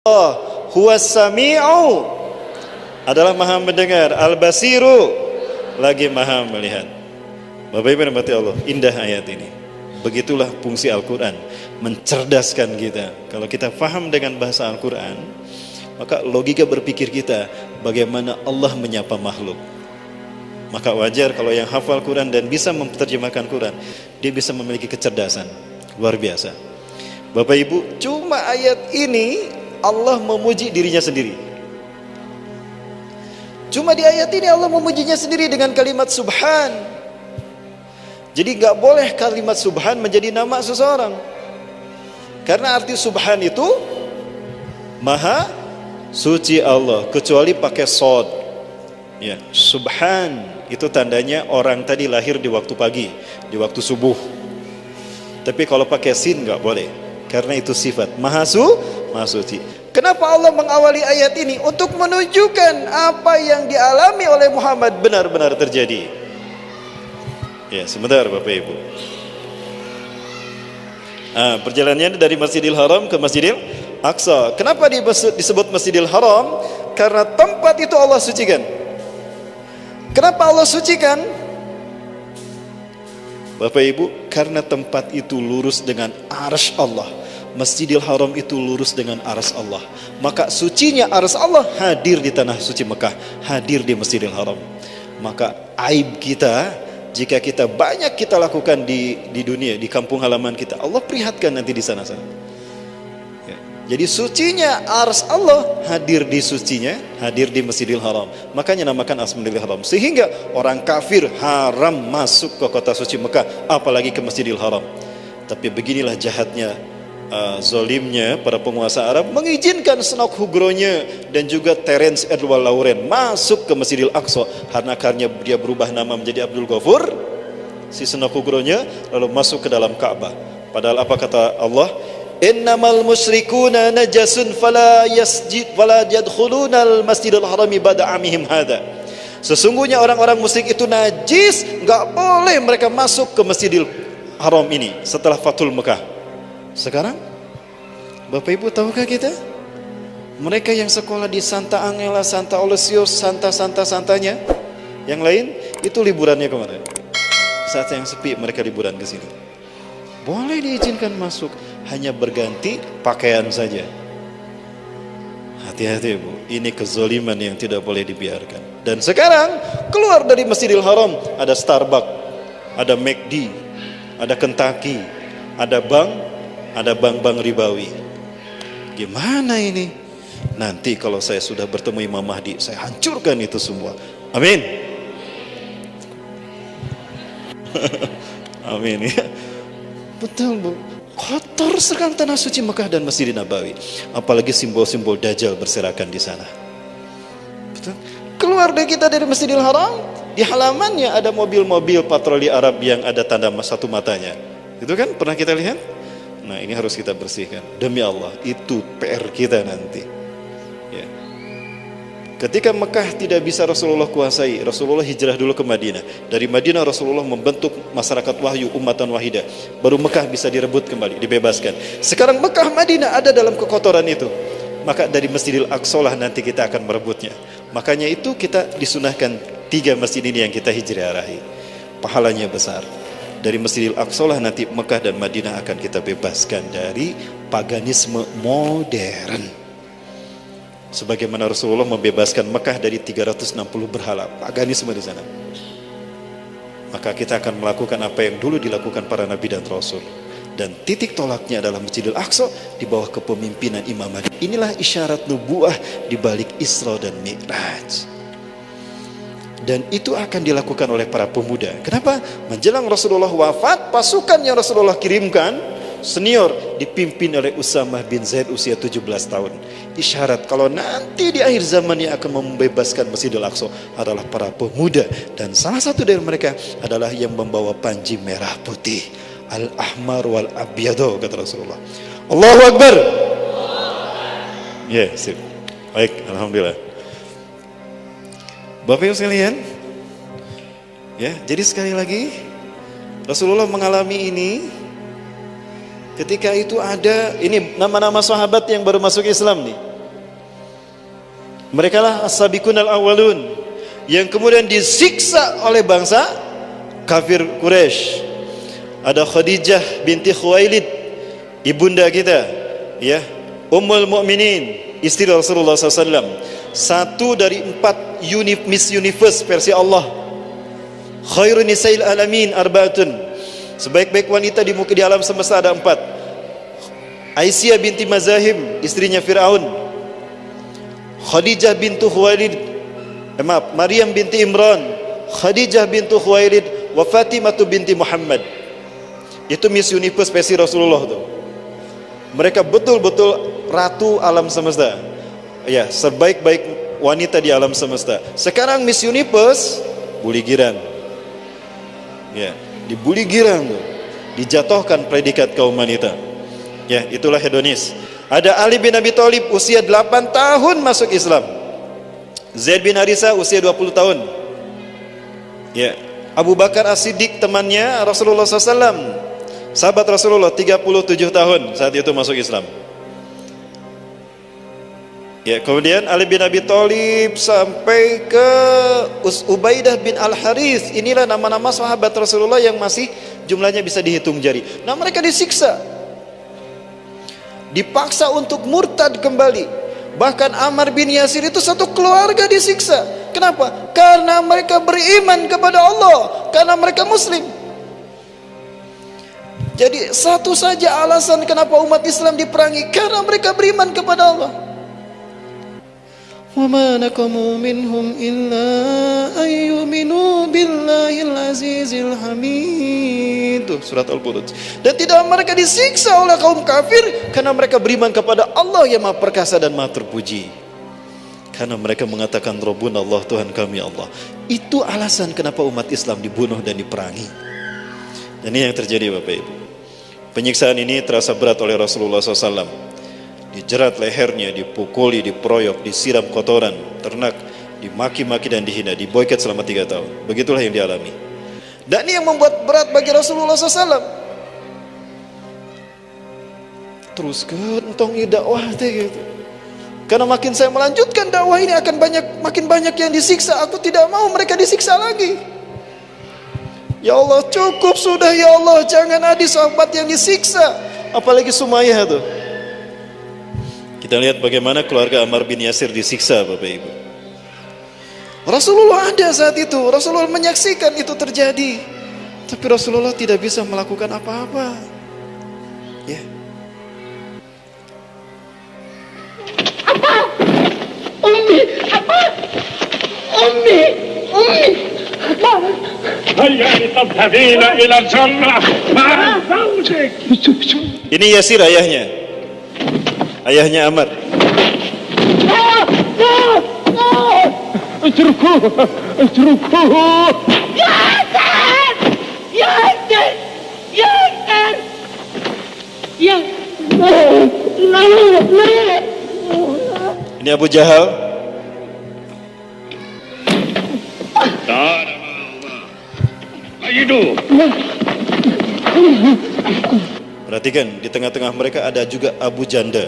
Allah huwas sami'u adalah maha mendengar, al-basiru lagi maha melihat. Bapak Ibu yang dirahmati Allah, indah ayat ini. Begitulah fungsi Al-Quran, mencerdaskan kita. Kalau kita faham dengan bahasa Al-Quran, maka logika berpikir kita bagaimana Allah menyapa makhluk. Maka wajar kalau yang hafal Quran dan bisa menerjemahkan Quran, dia bisa memiliki kecerdasan luar biasa. Bapak Ibu, cuma ayat ini Allah memuji dirinya sendiri. Cuma di ayat ini Allah memujinya sendiri dengan kalimat subhan. Jadi gak boleh kalimat subhan menjadi nama seseorang, karena arti subhan itu maha suci Allah, kecuali pakai sod. Ya, subhan itu tandanya orang tadi lahir di waktu pagi, di waktu subuh. Tapi kalau pakai sin gak boleh, karena itu sifat maha suci. Kenapa Allah mengawali ayat ini? Untuk menunjukkan apa yang dialami oleh Muhammad benar-benar terjadi. Ya, sebentar Bapak Ibu. Perjalanannya dari Masjidil Haram ke Masjidil Aqsa. Kenapa disebut Masjidil Haram? Karena tempat itu Allah sucikan. Kenapa Allah sucikan? Bapak Ibu, karena tempat itu lurus dengan arsy Allah. Masjidil Haram itu lurus dengan arsy Allah. Maka sucinya arsy Allah hadir di tanah suci Mekah, hadir di Masjidil Haram. Maka aib kita, jika kita banyak kita lakukan di dunia, di kampung halaman kita, Allah perlihatkan nanti di sana-sana. Ya. Jadi sucinya arsy Allah hadir di sucinya, hadir di Masjidil Haram. Makanya namakan Masjidil Haram. Sehingga orang kafir haram masuk ke kota suci Mekah, apalagi ke Masjidil Haram. Tapi beginilah jahatnya, zolimnya para penguasa Arab mengizinkan Snok Hugronya dan juga Terence Edward Lauren masuk ke Masjidil Aqsa, karena dia berubah nama menjadi Abdul Ghafur, si Snok Hugronya, lalu masuk ke dalam Ka'bah. Padahal apa kata Allah? Innamal musyrikuna najasun fala yadkhulunal masjidal harami ba'da amihim hadza. Sesungguhnya orang-orang musyrik itu najis, enggak boleh mereka masuk ke Masjidil Haram ini setelah Fathul Mekah. Sekarang Bapak Ibu tahukah kita, mereka yang sekolah di Santa Angela, Santa Aloysius, santanya yang lain itu liburannya kemana? Saat yang sepi mereka liburan ke sini. Boleh diizinkan masuk, hanya berganti pakaian saja. Hati-hati Bu, ini kezaliman yang tidak boleh dibiarkan. Dan sekarang keluar dari Masjidil Haram ada Starbucks, ada McD, ada Kentucky, ada bank ribawi. Gimana ini? Nanti kalau saya sudah bertemu Imam Mahdi, saya hancurkan itu semua. Amin. Amin ya. Betul Bu. Kotor sekarang tanah suci Mekah dan Masjid Nabawi. Apalagi simbol-simbol Dajjal berserakan di sana. Betul. Keluar dari Masjidil Haram, di halamannya ada mobil-mobil patroli Arab yang ada tanda satu matanya. Itu kan pernah kita lihat? Nah, ini harus kita bersihkan. Demi Allah, itu PR kita nanti. Ya. Ketika Mekah tidak bisa Rasulullah kuasai, Rasulullah hijrah dulu ke Madinah. Dari Madinah Rasulullah membentuk masyarakat wahyu, ummatan wahidah. Baru Mekah bisa direbut kembali, dibebaskan. Sekarang Mekah, Madinah ada dalam kekotoran itu. Maka dari Masjidil Aqsa lah nanti kita akan merebutnya. Makanya itu kita disunahkan 3 masjid ini yang kita hijrahi. Pahalanya besar. Dari Masjidil Aqsa lah nanti Mekah dan Madinah akan kita bebaskan dari paganisme modern. Sebagaimana Rasulullah membebaskan Mekah dari 360 berhala paganisme di sana. Maka kita akan melakukan apa yang dulu dilakukan para nabi dan rasul. Dan titik tolaknya adalah Masjidil Aqsa di bawah kepemimpinan Imam Mahdi. Inilah isyarat nubuah di balik Isra dan Mi'raj. Dan itu akan dilakukan oleh para pemuda. Kenapa? Menjelang Rasulullah wafat, pasukan yang Rasulullah kirimkan senior dipimpin oleh Usamah bin Zaid usia 17 tahun. Isyarat kalau nanti di akhir zaman yang akan membebaskan Masjidil Aqsa adalah para pemuda. Dan salah satu dari mereka adalah yang membawa panji merah putih, al-ahmar wal abyado, kata Rasulullah. Allahu Akbar. Ya, sip. Baik, alhamdulillah. Bapak Ibu sekalian, ya, jadi sekali lagi Rasulullah mengalami ini ketika itu ada ini nama-nama sahabat yang baru masuk Islam nih. Mereka lah as-sabiqun al-awwalun yang kemudian disiksa oleh bangsa kafir Quraisy. Ada Khadijah binti Khuwailid, ibunda kita, ya, Ummul Mukminin, istri Rasulullah SAW, satu dari 4 Miss Universe versi Allah. Khairun nisa'il alamin arba'atun, sebaik-baik wanita di muka di alam semesta ada 4. Aisyah binti Mazahim, istrinya Fir'aun. Khadijah bintu Khuwailid, Maryam binti Imran, Khadijah bintu Khuwailid, wa Fatimah binti Muhammad. Itu Miss Universe versi Rasulullah tuh. Mereka betul-betul ratu alam semesta. Ya, sebaik-baik wanita di alam semesta. Sekarang Miss Universe bully girang. Ya, dibully girang tuh. Dijatuhkan predikat kaum wanita. Ya, itulah hedonis. Ada Ali bin Abi Thalib usia 8 tahun masuk Islam. Zaid bin Harithah usia 20 tahun. Ya, Abu Bakar As-Siddiq temannya Rasulullah SAW, sahabat Rasulullah, 37 tahun saat itu masuk Islam. Ya, kemudian Ali bin Abi Thalib sampai ke Ubaidah bin Al-Harith. Inilah nama-nama sahabat Rasulullah yang masih jumlahnya bisa dihitung jari. Nah, mereka disiksa, dipaksa untuk murtad kembali. Bahkan Ammar bin Yasir itu satu keluarga disiksa. Kenapa? Karena mereka beriman kepada Allah, karena mereka muslim. Jadi satu saja alasan kenapa umat Islam diperangi, karena mereka beriman kepada Allah. Wa ma naqamu minhum illa ayyuminu billahil azizil hamid. Surat Al-Buruj. Dan tidak mereka disiksa oleh kaum kafir karena mereka beriman kepada Allah yang Maha Perkasa dan Maha Terpuji. Karena mereka mengatakan Rabbuna Allah, Tuhan kami Allah. Itu alasan kenapa umat Islam dibunuh dan diperangi. Dan ini yang terjadi Bapak Ibu. Penyiksaan ini terasa berat oleh Rasulullah SAW. Dijerat lehernya, dipukuli, diproyok, disiram kotoran ternak, dimaki-maki dan dihina, diboycott selama 3 tahun. Begitulah yang dialami. Dan ini yang membuat berat bagi Rasulullah SAW. Terus ke entong dakwah gitu. Karena makin saya melanjutkan dakwah ini akan makin banyak yang disiksa. Aku tidak mau mereka disiksa lagi. Ya Allah, cukup sudah ya Allah, jangan ada sahabat yang disiksa, apalagi Sumayyah tuh. Kita lihat bagaimana keluarga Ammar bin Yasir disiksa Bapak Ibu. Rasulullah ada saat itu, Rasulullah menyaksikan itu terjadi, tapi Rasulullah tidak bisa melakukan apa-apa. Ya. أمي هيا لتذهبين إلى الجنة مع زوجك. Ini Yasir ayahnya Ammar. اتركوه ياسر ياسر ياسر يا لا لا. Ini Abu Jahal. Perhatikan, di tengah-tengah mereka ada juga Abu Janda.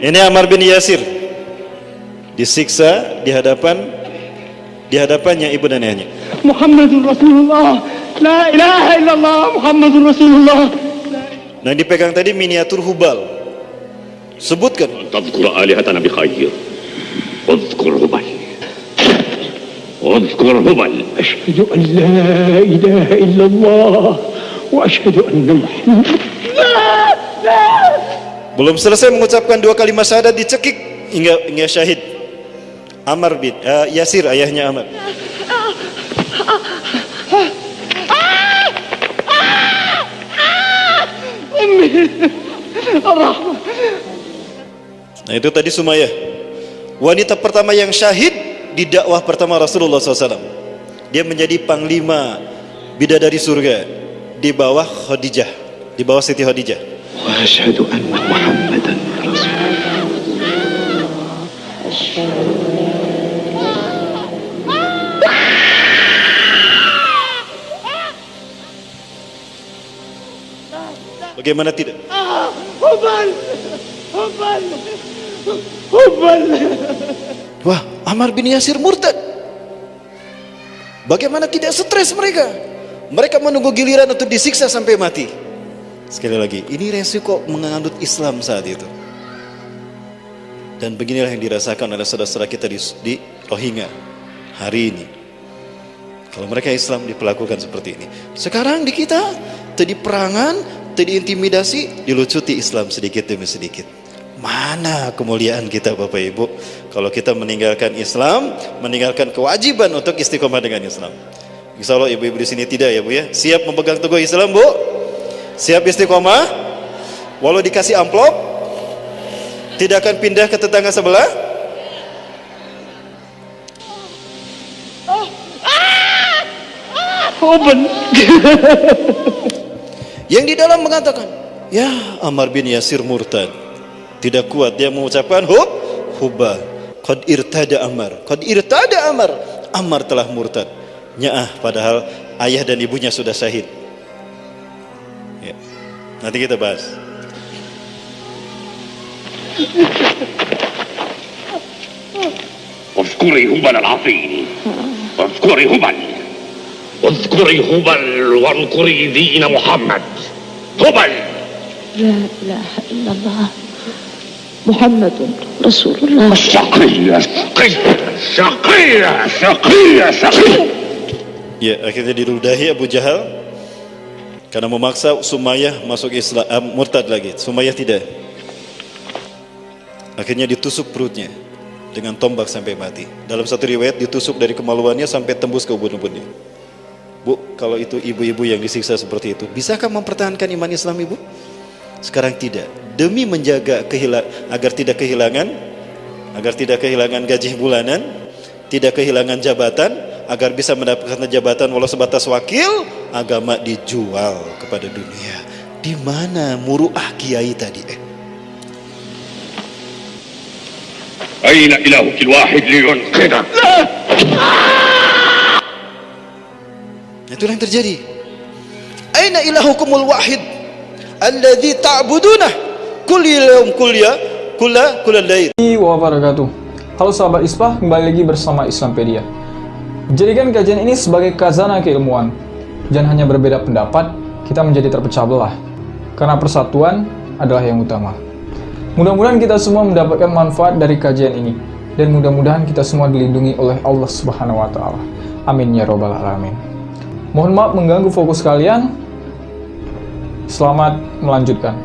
Ini Ammar bin Yasir disiksa di hadapannya ibu dan ayahnya. Muhammadur Rasulullah, la ilaha illallah, Muhammadur Rasulullah. Nah, yang dipegang tadi miniatur Hubal. Sebutkan. Tadhkur alihatana bi khair. Udhkur Hubal. Udhkur Hubal. Asyhadu an la ilaha illallah wa asyhadu anna Muhammad. Belum selesai mengucapkan 2 kalimat syahadat dicekik hingga syahid. Ammar bin Yasir ayahnya Ammar. Nah, itu tadi Sumayyah, wanita pertama yang syahid di dakwah pertama Rasulullah SAW. Dia menjadi panglima bidadari surga di bawah Khadijah, di bawah Siti Khadijah. Wa asyhadu anna Muhammadan Rasulullah. Bagaimana tidak? Hubal. Hubal. Hubal. Wah, Ammar bin Yasir murtad. Bagaimana tidak stres mereka? Mereka menunggu giliran untuk disiksa sampai mati. Sekali lagi, ini resiko menganut Islam saat itu. Dan beginilah yang dirasakan oleh saudara-saudara kita di Rohingya hari ini. Kalau mereka Islam diperlakukan seperti ini. Sekarang di kita, tadi perangan, tadi intimidasi, dilucuti Islam sedikit demi sedikit. Mana kemuliaan kita Bapak Ibu kalau kita meninggalkan Islam, meninggalkan kewajiban untuk istiqomah dengan Islam. Insya Allah ibu-ibu di sini tidak ya Bu ya. Siap memegang teguh Islam Bu? Siap istiqomah? Walau dikasih amplop, tidak akan pindah ke tetangga sebelah? Hubal. Yang di dalam mengatakan, ya Ammar bin Yasir murtad. Tidak kuat dia mengucapkan hubal. Qad irtada Ammar. Qad irtada Ammar. Ammar telah murtad. Nyaah padahal ayah dan ibunya sudah syahid. Ya. Nanti kita bahas. اذكري هبل العظيم اذكري هبل اذكري هبل واذكري دين محمد هبل لا إله إلا الله محمد رسول الله. شقية شقية شقية شقية. Ya, akhirnya diludahi Abu Jahal karena memaksa Sumayyah masuk Islam, murtad lagi. Sumayyah tidak. Akhirnya ditusuk perutnya dengan tombak sampai mati. Dalam satu riwayat ditusuk dari kemaluannya sampai tembus ke ubun-ubunnya. Bu, kalau itu ibu-ibu yang disiksa seperti itu, bisakah mempertahankan iman Islam ibu? Sekarang tidak. Demi menjaga agar tidak kehilangan gaji bulanan, tidak kehilangan jabatan, agar bisa mendapatkan jabatan walau sebatas wakil, agama dijual kepada dunia. Di mana muruah kiai tadi? أين إلهك الواحد لينقذك؟ Itulah yang terjadi. Aina ilahukumul wahid alladzi ta'budunah kulli yawm kullal lail. Wabarakatuh. Halo sahabat Islah, kembali lagi bersama Islampedia. Jadikan kajian ini sebagai khazanah keilmuan. Jangan hanya berbeda pendapat, kita menjadi terpecah belah. Karena persatuan adalah yang utama. Mudah-mudahan kita semua mendapatkan manfaat dari kajian ini, dan mudah-mudahan kita semua dilindungi oleh Allah Subhanahu wa Ta'ala. Amin ya Rabbal 'Alamin. Mohon maaf mengganggu fokus kalian. Selamat melanjutkan.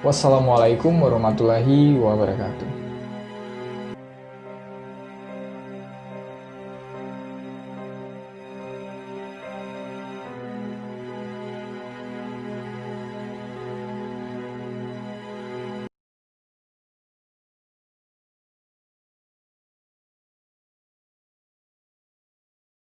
Wassalamualaikum warahmatullahi wabarakatuh.